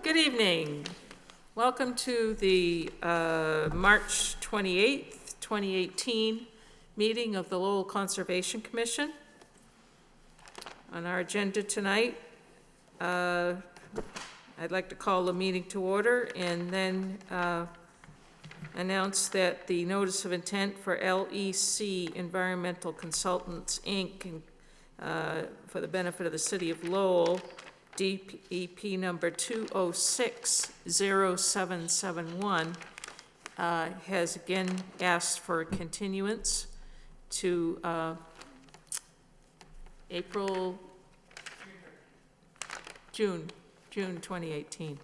Good evening. Welcome to the March 28th, 2018 meeting of the Lowell Conservation Commission. On our agenda tonight, I'd like to call the meeting to order and then announce that the notice of intent for LEC Environmental Consultants, Inc., for the benefit of the city of Lowell, DEP number 2060771, has again asked for a continuance to June 2018.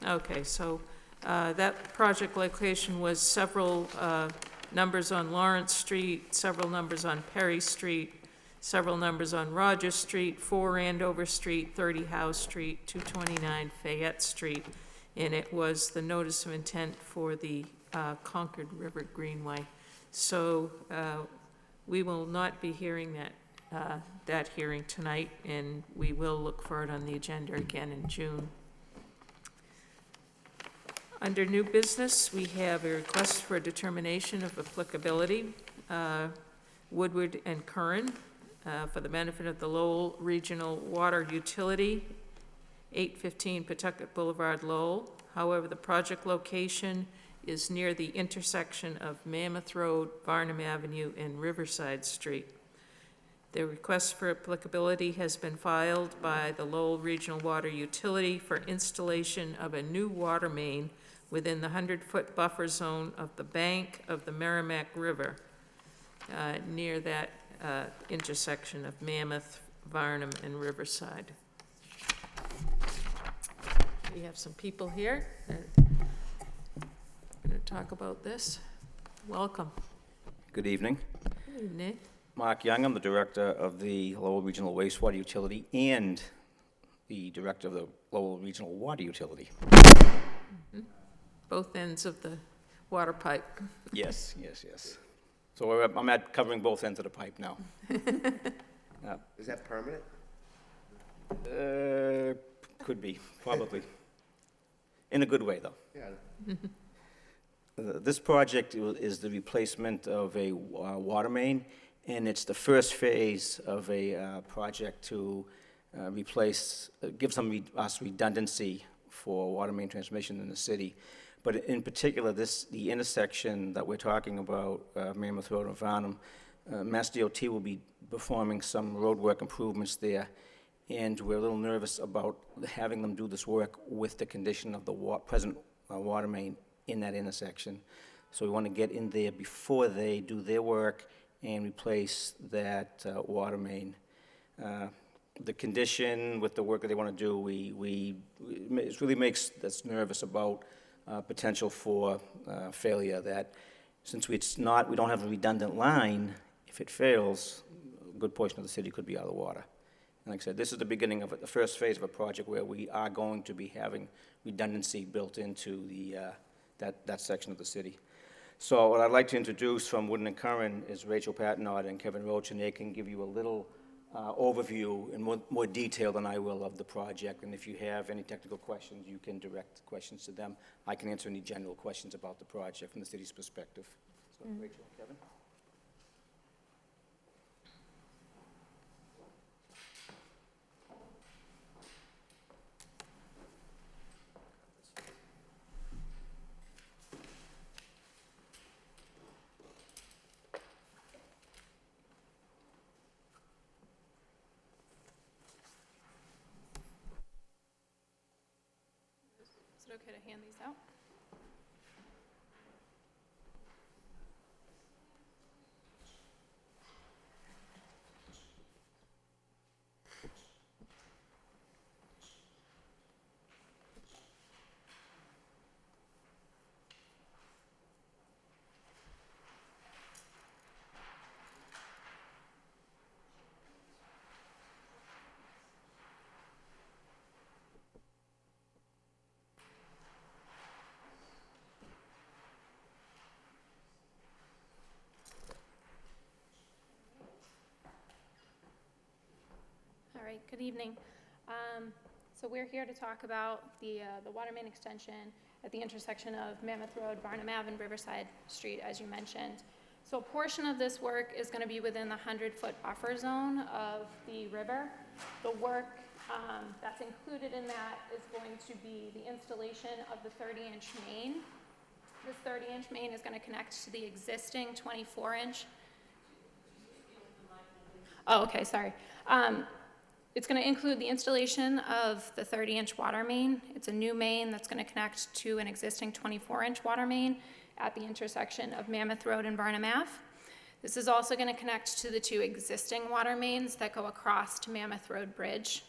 Okay, so that project location was several numbers on Lawrence Street, several numbers on Perry Street, several numbers on Rogers Street, 4 Andover Street, 30 Howe Street, 229 Fayette Street, and it was the notice of intent for the Concord River Greenway. So we will not be hearing that hearing tonight, and we will look for it on the agenda again in June. Under new business, we have a request for a determination of applicability, Woodward and Curran, for the benefit of the Lowell Regional Water Utility, 815 Pawtucket Boulevard, Lowell. However, the project location is near the intersection of Mammoth Road, Varnum Avenue, and Riverside Street. The request for applicability has been filed by the Lowell Regional Water Utility for installation of a new water main within the 100-foot buffer zone of the bank of the Merrimack River, near that intersection of Mammoth, Varnum, and Riverside. We have some people here that are going to talk about this. Welcome. Good evening. Good evening. Mark Young, I'm the director of the Lowell Regional Wastewater Utility and the director of the Lowell Regional Water Utility. Mm-hmm. Both ends of the water pipe. Yes. So I'm covering both ends of the pipe now. Is that permanent? Could be, probably. In a good way, though. Yeah. This project is the replacement of a water main, and it's the first phase of a project to give us redundancy for water main transmission in the city. But in particular, the intersection that we're talking about, Mammoth Road and Varnum, Mass DOT will be performing some roadwork improvements there, and we're a little nervous about having them do this work with the condition of the present water main in that intersection. So we want to get in there before they do their work and replace that water main. The condition with the work that they want to do, it really makes us nervous about potential for failure. That since we don't have a redundant line, if it fails, a good portion of the city could be out of water. like I said, this is the beginning of it, the first phase of a project where we are going to be having redundancy built into that section of the city. So what I'd like to introduce from Woodland and Curran is Rachel Patnod and Kevin Roach, and they can give you a little overview in more detail than I will of the project. And if you have any technical questions, you can direct questions to them. I can answer any general questions about the project from the city's perspective. So Rachel and Kevin. Is it okay to hand these out? All right, good evening. So we're here to talk about the water main extension at the intersection of Mammoth Road, Barnum Ave, and Riverside Street, as you mentioned. So a portion of this work is going to be within the 100-foot buffer zone of the river. The work that's included in that is going to be the installation of the 30-inch main. This 30-inch main is going to connect to the existing 24-inch. Oh, okay, sorry. It's going to include the installation of the 30-inch water main. It's a new main that's going to connect to an existing 24-inch water main at the intersection of Mammoth Road and Barnum Ave. This is also going to connect to the two existing water mains that go across to Mammoth Road Bridge.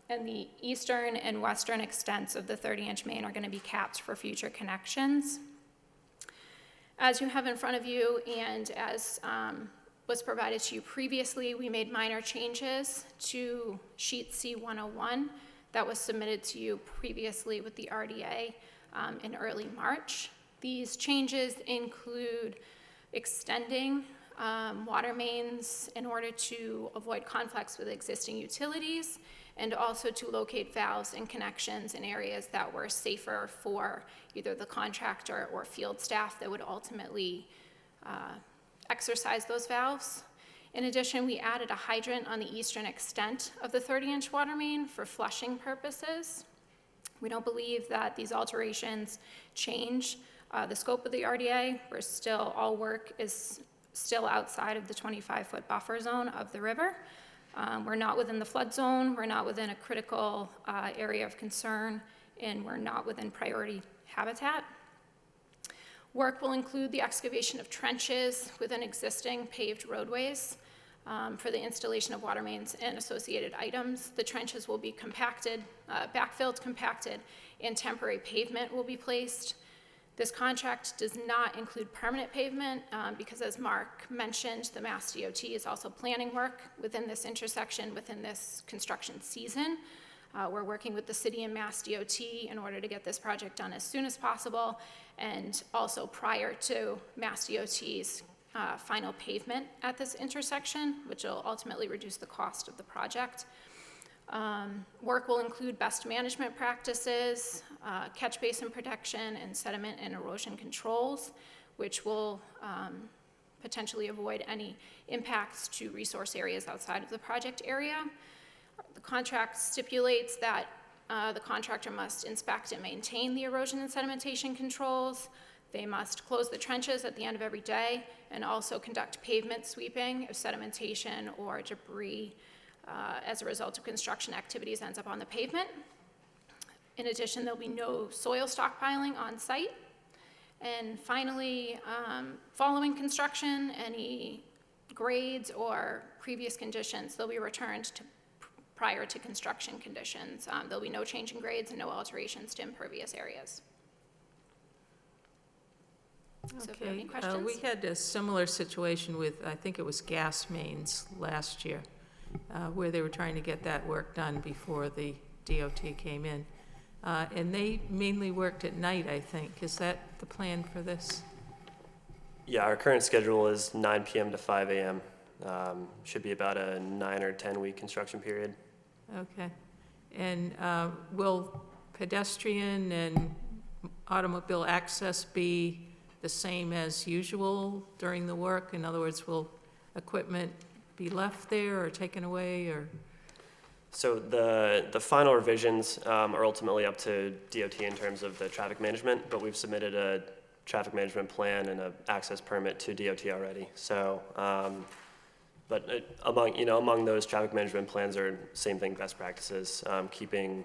And the eastern and western extents of the 30-inch main are going to be capped for future connections. As you have in front of you, and as was provided to you previously, we made minor changes to sheet C101 that was submitted to you previously with the RDA in early March. These changes include extending water mains in order to avoid conflicts with existing utilities, and also to locate valves and connections in areas that were safer for either the contractor or field staff that would ultimately exercise those valves. In addition, we added a hydrant on the eastern extent of the 30-inch water main for flushing purposes. We don't believe that these alterations change the scope of the RDA. All work is still outside of the 25-foot buffer zone of the river. We're not within the flood zone, we're not within a critical area of concern, and we're not within priority habitat. Work will include the excavation of trenches within existing paved roadways for the installation of water mains and associated items. The trenches will be compacted, backfilled, compacted, and temporary pavement will be placed. This contract does not include permanent pavement because, as Mark mentioned, the Mass DOT is also planning work within this intersection within this construction season. We're working with the city and Mass DOT in order to get this project done as soon as possible, and also prior to Mass DOT's final pavement at this intersection, which will ultimately reduce the cost of the project. Work will include best management practices, catch basin protection, and sediment and erosion controls, which will potentially avoid any impacts to resource areas outside of the project area. The contract stipulates that the contractor must inspect and maintain the erosion and sedimentation controls. They must close the trenches at the end of every day and also conduct pavement sweeping if sedimentation or debris as a result of construction activities ends up on the pavement. In addition, there'll be no soil stockpiling on site. And finally, following construction, any grades or previous conditions, they'll be returned to prior to construction conditions. There'll be no change in grades and no alterations to impervious areas. So if you have any questions? We had a similar situation with, I think it was gas mains last year. where they were trying to get that work done before the DOT came in. And they mainly worked at night, I think. Is that the plan for this? Yeah, our current schedule is 9 p.m. to 5 a.m. Should be about a 9 or 10 week construction period. Okay. And will pedestrian and automobile access be the same as usual during the work? In other words, will equipment be left there or taken away, or? So the final revisions are ultimately up to DOT in terms of the traffic management, but we've submitted a traffic management plan and an access permit to DOT already. So, among those traffic management plans are same thing, best practices, keeping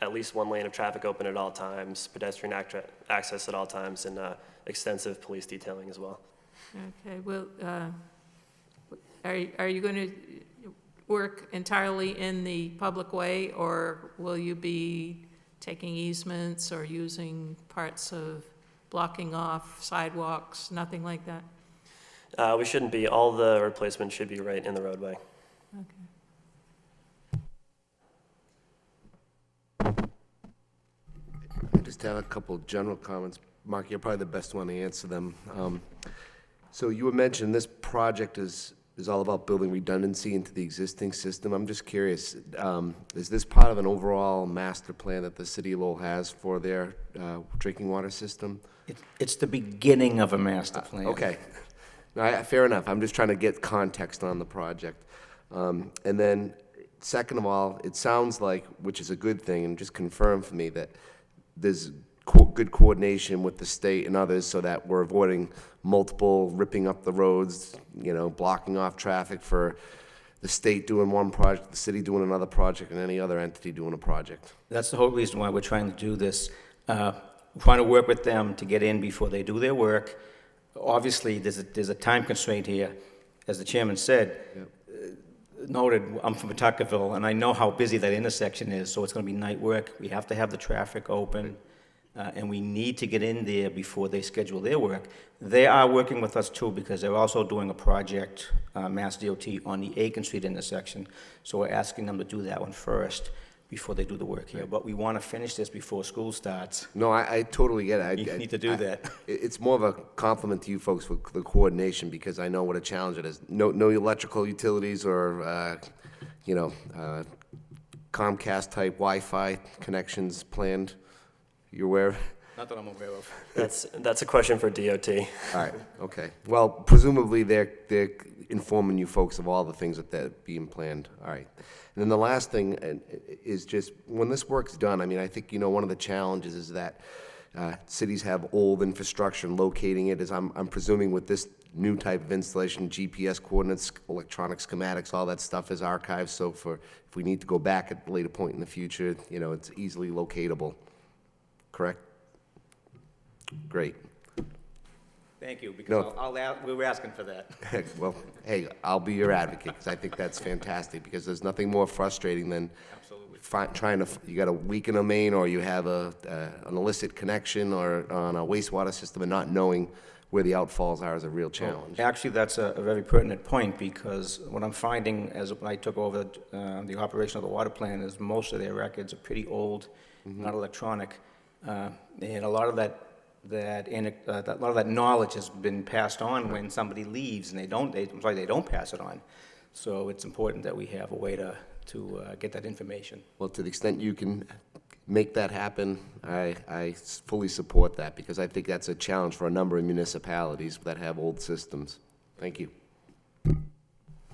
at least one lane of traffic open at all times, pedestrian access at all times, and extensive police detailing as well. Okay, well, are you going to work entirely in the public way, or will you be taking easements or using parts of blocking off sidewalks, nothing like that? We shouldn't be. All the replacements should be right in the roadway. Okay. I just have a couple general comments. Mark, you're probably the best one to answer them. So you had mentioned this project is all about building redundancy into the existing system. I'm just curious, is this part of an overall master plan that the city of Lowell has for their drinking water system? It's the beginning of a master plan. Okay. Fair enough. I'm just trying to get context on the project. And then, second of all, it sounds like, which is a good thing, and just confirm for me that there's good coordination with the state and others so that we're avoiding multiple ripping up the roads, blocking off traffic for the state doing one project, the city doing another project, and any other entity doing a project. That's the whole reason why we're trying to do this. Trying to work with them to get in before they do their work. Obviously, there's a time constraint here. As the chairman said, noted, I'm from Pawtuckaville, and I know how busy that intersection is, so it's going to be night work. We have to have the traffic open, and we need to get in there before they schedule their work. They are working with us, too, because they're also doing a project, Mass DOT, on the Aiken Street intersection, so we're asking them to do that one first before they do the work here. But we want to finish this before school starts. No, I totally get it. You need to do that. It's more of a compliment to you folks for the coordination, because I know what a challenge it is. No electrical utilities or, Comcast-type Wi-Fi connections planned. You aware? Not that I'm aware of. That's a question for DOT. All right, okay. Well, presumably they're informing you folks of all the things that are being planned. All right. And then the last thing is just, when this work's done, I think, one of the challenges is that cities have old infrastructure, and locating it is, I'm presuming with this new type of installation, GPS coordinates, electronic schematics, all that stuff is archived, so if we need to go back at a later point in the future, it's easily locatable. Correct? Great. Thank you, because No. we were asking for that. Well, hey, I'll be your advocate, because I think that's fantastic, because there's nothing more frustrating than Absolutely. you got a leak in a main, or you have an illicit connection or on a wastewater system, and not knowing where the outfalls are is a real challenge. Actually, that's a very pertinent point, because what I'm finding as when I took over the operation of the water plant is most of their records are pretty old, not electronic, and a lot of that knowledge has been passed on when somebody leaves, and they don't pass it on. So it's important that we have a way to get that information. Well, to the extent you can make that happen, I fully support that, because I think that's a challenge for a number of municipalities that have old systems. Thank you.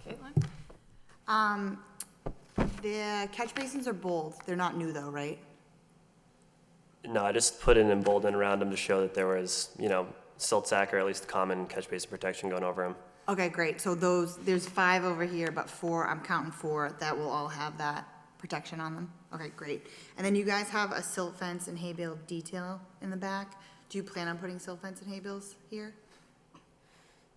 Caitlin? The catch basins are bold. They're not new though, right? No, I just put an embolden around them to show that there was, silt sack, or at least common catch basin protection going over them. Okay, great. So there's 5 over here, but 4, I'm counting 4, that will all have that protection on them. Okay, great. And then you guys have a silt fence and hay bale detail in the back. Do you plan on putting silt fence and hay bales here?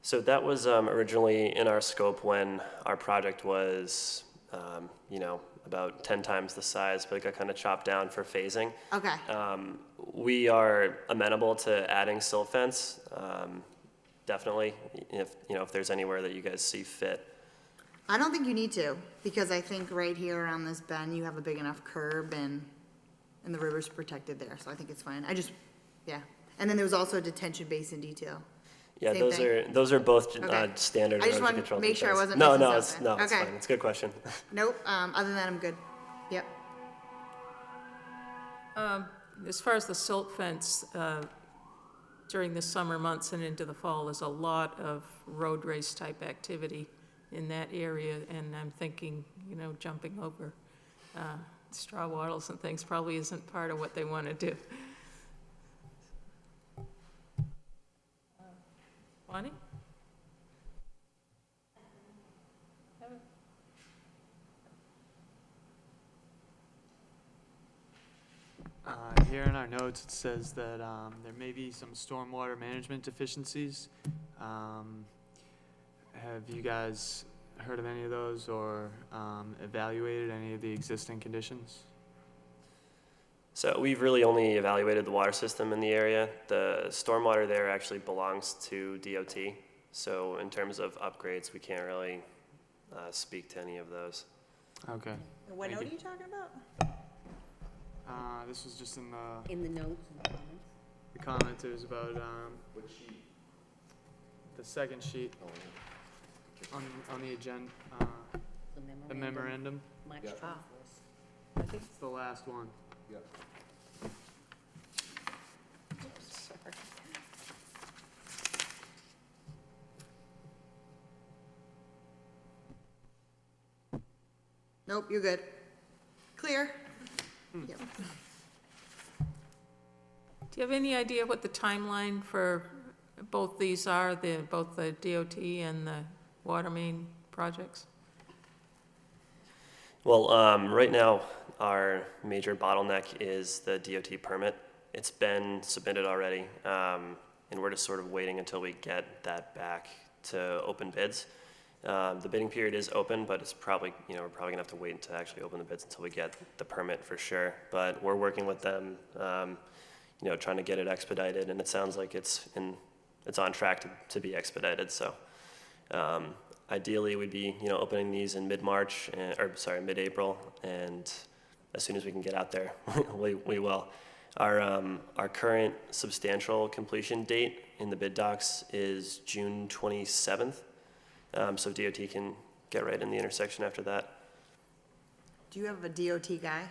So that was originally in our scope when our project was, about 10 times the size, but it got kind of chopped down for phasing. Okay. We are amenable to adding silt fence, definitely, if there's anywhere that you guys see fit. I don't think you need to, because I think right here around this bend, you have a big enough curb and the river's protected there, so I think it's fine. Yeah. And then there was also a detention basin detail. Yeah, Same those are both Okay. standard I just erosion wanted to control make sure I details. wasn't No, missing no, it's, something. no, it's Okay. fine. It's a good question. Nope, other than that, I'm good. Yep. As far as the silt fence, during the summer months and into the fall, there's a lot of road race type activity in that area, and I'm thinking, jumping over straw wattles and things probably isn't part of what they want to do. Bonnie? Here in our notes, it says that there may be some stormwater management deficiencies. Have you guys heard of any of those or evaluated any of the existing conditions? So we've really only evaluated the water system in the area. The stormwater there actually belongs to DOT. So in terms of upgrades, we can't really speak to any of those. Okay. What Thank note are you. you talking about? This was just in the notes and comments. comments. It was about the second sheet on the agenda, the memorandum. March Yeah. 21st. I think It's the last one. Nope, you're good. Clear? Yep. Do you have any idea what the timeline for both these are, both the DOT and the water main projects? Well, right now, our major bottleneck is the DOT permit. It's been submitted already, and we're just sort of waiting until we get that back to open bids. The bidding period is open, but it's probably, we're probably gonna have to wait to actually open the bids until we get the permit for sure. But we're working with them, trying to get it expedited, and it sounds like it's on track to be expedited. So ideally, we'd be, opening these in mid-March, mid-April, and as soon as we can get out there, we will. Our current substantial completion date in the bid docs is June 27th. So DOT can get right in the intersection after that. Do you have a DOT guy?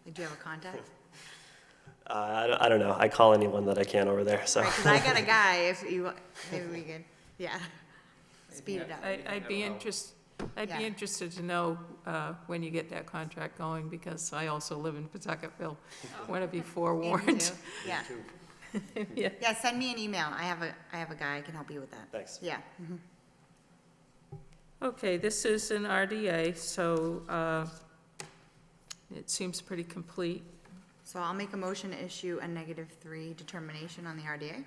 Like, do you have a contact? I don't know. I call anyone that I can over there. So. Right, 'cause I got a guy, if you, maybe we could, yeah, speed it up. I'd be interested to know when you get that contract going, because I also live in Pawtuckettville. Want to be forewarned. Yeah. Yeah. Yeah, send me an email. I have a guy, I can help you with that. Thanks. Yeah. Okay, this is an RDA, so it seems pretty complete. So I'll make a motion to issue a -3 determination on the RDA.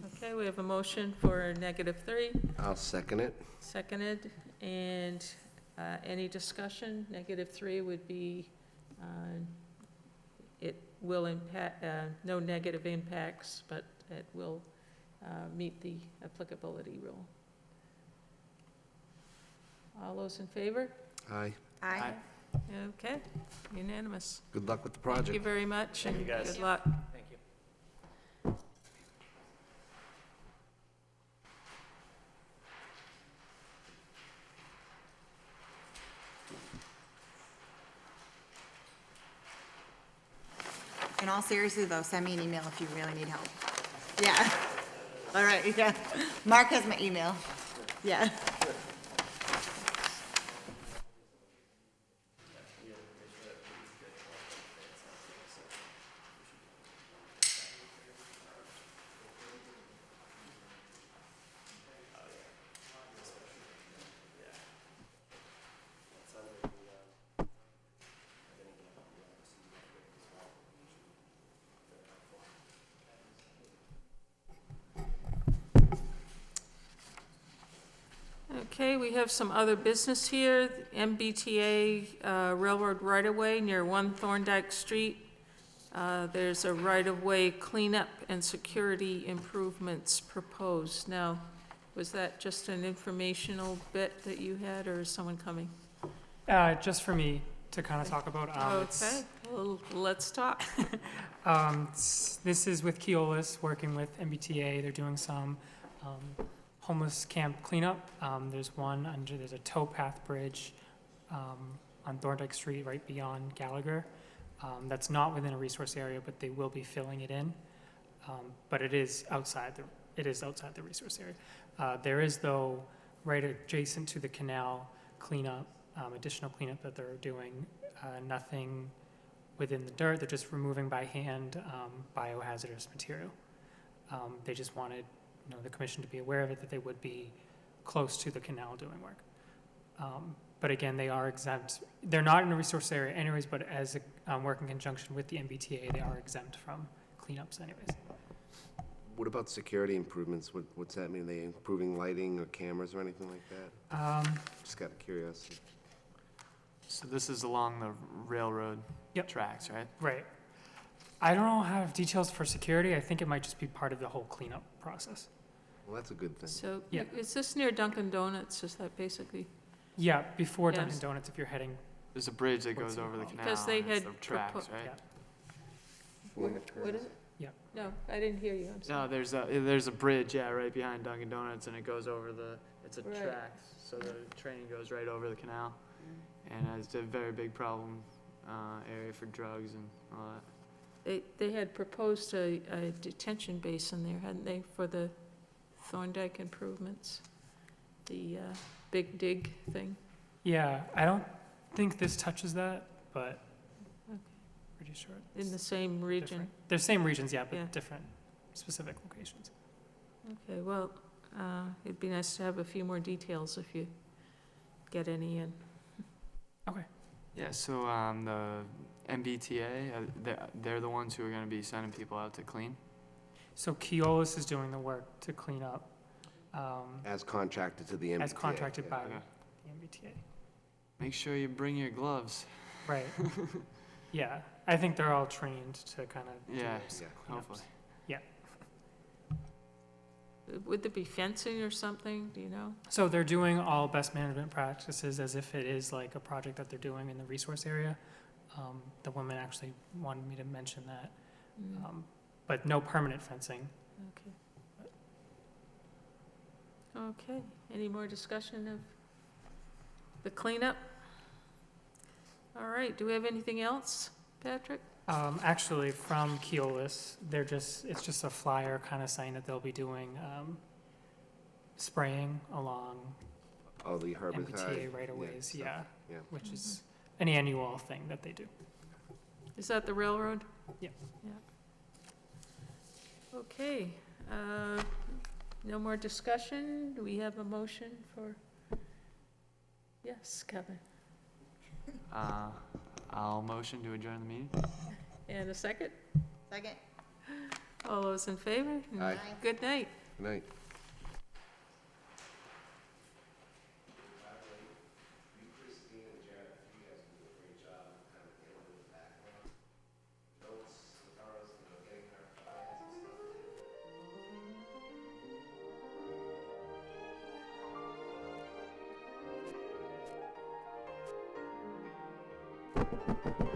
Okay, we have a motion for a -3, I'll second it. seconded, and any discussion? -3 would be, it will impact, no negative impacts, but it will meet the applicability rule. All those in favor? Aye. Aye. Okay, unanimous. Good luck with the Thank you project. very much, Thank and you, guys. good luck. Thank you. In all seriousness, though, send me an email if you really need help. Yeah. All right, yeah. Mark has my email. Yeah. Okay, we have some other business here. MBTA Railroad right-of-way near 1 Thorndike Street. There's a right-of-way cleanup and security improvements proposed. Now, Was that just an informational bit that you had, or is someone coming? Just for me to kind of talk about. Okay, well, let's talk. This is with Keolis, working with MBTA. They're doing some homeless camp cleanup. There's a towpath bridge on Thorndike Street right beyond Gallagher. That's not within a resource area, but they will be filling it in. But it is outside the resource area. There is, though, right adjacent to the canal cleanup, additional cleanup that they're doing. Nothing within the dirt. They're just removing by hand biohazardous material. They just wanted, the commission to be aware of it, that they would be close to the canal doing work. But again, they are exempt. They're not in a resource area anyways, but as a work in conjunction with the MBTA, they are exempt from cleanups anyways. What about security improvements? What's that mean? Are they improving lighting or cameras or anything like that? Just out of curiosity. So this is along the railroad Yep. tracks, right? Right. I don't have details for security. I think it might just be part of the whole cleanup process. Well, that's a good thing. So, Yeah. is this near Dunkin' Donuts? Is that basically? Yeah, before Yes. Dunkin' Donuts, if you're heading. There's a bridge that What's goes it over the called? canal. Because they and it's had the tracks, propo- right? Yeah. What is it? Yeah. No, I didn't hear you, I'm sorry. No, there's a bridge, yeah, right behind Dunkin' Donuts, and it goes over it's a Right. tracks, so the train goes right over the canal. And it's a very big problem area for drugs and all that. They had proposed a detention basin there, hadn't they, for the Thorndike improvements? The big dig thing? Yeah, I don't think this touches that, but Okay. pretty sure. In the it's same region? different. They're same regions, yeah, Yeah. but different specific locations. Okay, well, it'd be nice to have a few more details if you get any in. Okay. Yeah, so the MBTA, they're the ones who are gonna be sending people out to clean? So Keolis is doing the work to clean up, As contracted to the MBTA. as contracted by Okay. the MBTA. Make sure you bring your gloves. Right. Yeah, I think they're all trained to kind of do Yeah, those Yeah. cleanups. hopefully. Would there be fencing or something, do you know? So they're doing all best management practices as if it is like a project that they're doing in the resource area. The woman actually wanted me to mention that, but no permanent fencing. Okay. Okay, any more discussion of the cleanup? All right, do we have anything else, Patrick? Actually, from Keolis, it's just a flyer kind of saying that they'll be doing, spraying along Oh, the herbicide. MBTA right-of-ways, stuff. yeah, Yeah. which is an annual thing that they do. Is that the railroad? Yeah. Yeah. Okay, no more discussion? Do we have a motion for? Yes, Kevin. I'll motion to adjourn the meeting. And a second? Second? All those in favor? Aye. Good night. Good night. Thank you.